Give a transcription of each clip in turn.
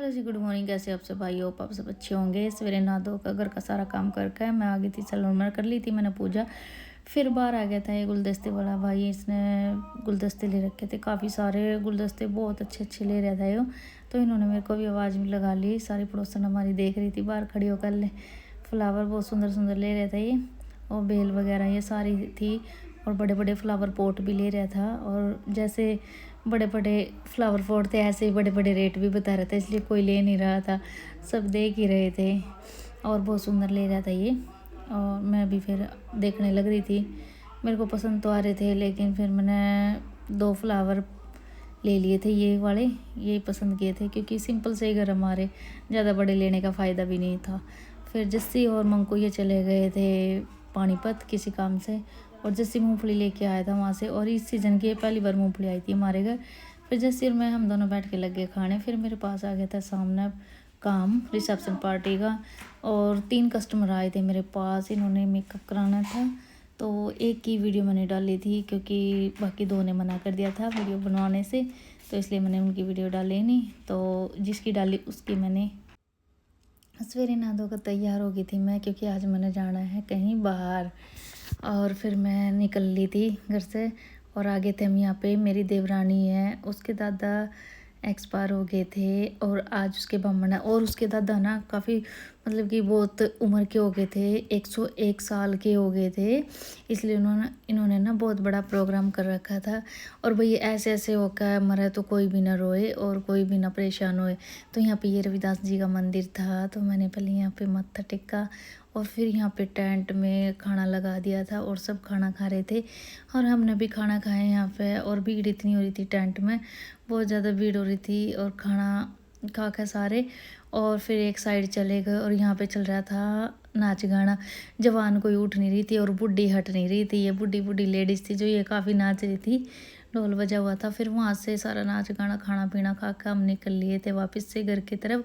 Hello जी, good morning. कैसे आप सब भाई? होप आप सब अच्छे होंगे। सवेरे नहा धो कर घर का सारा काम करके मैं आ गई थी सैलून में, कर ली थी मैंने पूजा। फिर बाहर आ गया था ये गुलदस्ते वाला भाई, इसने गुलदस्ते ले रखे थे, काफ़ी सारे गुलदस्ते, बहुत अच्छे अच्छे ले रहा था ये। तो इन्होंने मेरे को भी आवाज़ भी लगा ली। सारी पड़ोसन हमारी देख रही थी बाहर खड़ी होकर। ले फ्लावर बहुत सुंदर सुंदर ले रहा था ये, और बेल वगैरह ये सारी थी, और बड़े बड़े फ्लावर पॉट भी ले रहा था। और जैसे बड़े बड़े फ्लावर पॉट थे ऐसे ही बड़े बड़े रेट भी बता रहा था, इसलिए कोई ले नहीं रहा था, सब देख ही रहे थे। और बहुत सुंदर ले रहा था ये, और मैं भी फिर देखने लग रही थी। मेरे को पसंद तो आ रहे थे, लेकिन फिर मैंने 2 फ्लावर ले लिए थे, ये वाले यही पसंद किए थे, क्योंकि सिंपल से ही घर हमारे, ज़्यादा बड़े लेने का फ़ायदा भी नहीं था। फिर जस्सी और मंकू ये चले गए थे पानीपत किसी काम से, और जस्सी मूंगफली लेके आया था वहाँ से, और इस सीज़न की पहली बार मूंगफली आई थी हमारे घर। फिर जस्सी और मैं हम दोनों बैठ के लग गए खाने। फिर मेरे पास आ गया था सामने काम रिसेप्शन पार्टी का, और 3 कस्टमर आए थे मेरे पास, इन्होंने मेकअप कराना था। तो एक की वीडियो मैंने डाली थी, क्योंकि बाकी 2 ने मना कर दिया था वीडियो बनवाने से, तो इसलिए मैंने उनकी वीडियो डाली नहीं। तो जिसकी डाली उसकी मैंने सवेरे नहा धोकर तैयार हो गई थी मैं, क्योंकि आज मैंने जाना है कहीं बाहर। और फिर मैं निकल ली थी घर से, और आगे थे हम यहाँ पे, मेरी देवरानी है, उसके दादा एक्सपायर हो गए थे, और आज उसके ब्राह्मण है। और उसके दादा ना काफ़ी, मतलब कि बहुत उम्र के हो गए थे, 101 साल के हो गए थे, इसलिए इन्होंने ना बहुत बड़ा प्रोग्राम कर रखा था। और भाई ऐसे ऐसे होकर मरा तो कोई भी ना रोए और कोई भी ना परेशान होए। तो यहाँ पे ये रविदास जी का मंदिर था, तो मैंने पहले यहाँ पे मत्था टेका, और फिर यहाँ पे टेंट में खाना लगा दिया था, और सब खाना खा रहे थे, और हमने भी खाना खाया यहाँ पे। और भीड़ इतनी हो रही थी टेंट में, बहुत ज़्यादा भीड़ हो रही थी, और खाना खा के सारे, और फिर एक साइड चले गए। और यहाँ पे चल रहा था नाच गाना, जवान कोई उठ नहीं रही थी और बूढ़ी हट नहीं रही थी। ये बूढ़ी बूढ़ी लेडीज़ थी जो ये काफ़ी नाच रही थी, ढोल बजा हुआ था। फिर वहाँ से सारा नाच गाना खाना पीना खा के हम निकल लिए थे वापस से घर की तरफ।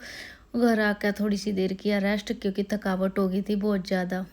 घर आकर थोड़ी सी देर किया रेस्ट, क्योंकि थकावट हो गई थी बहुत ज़्यादा।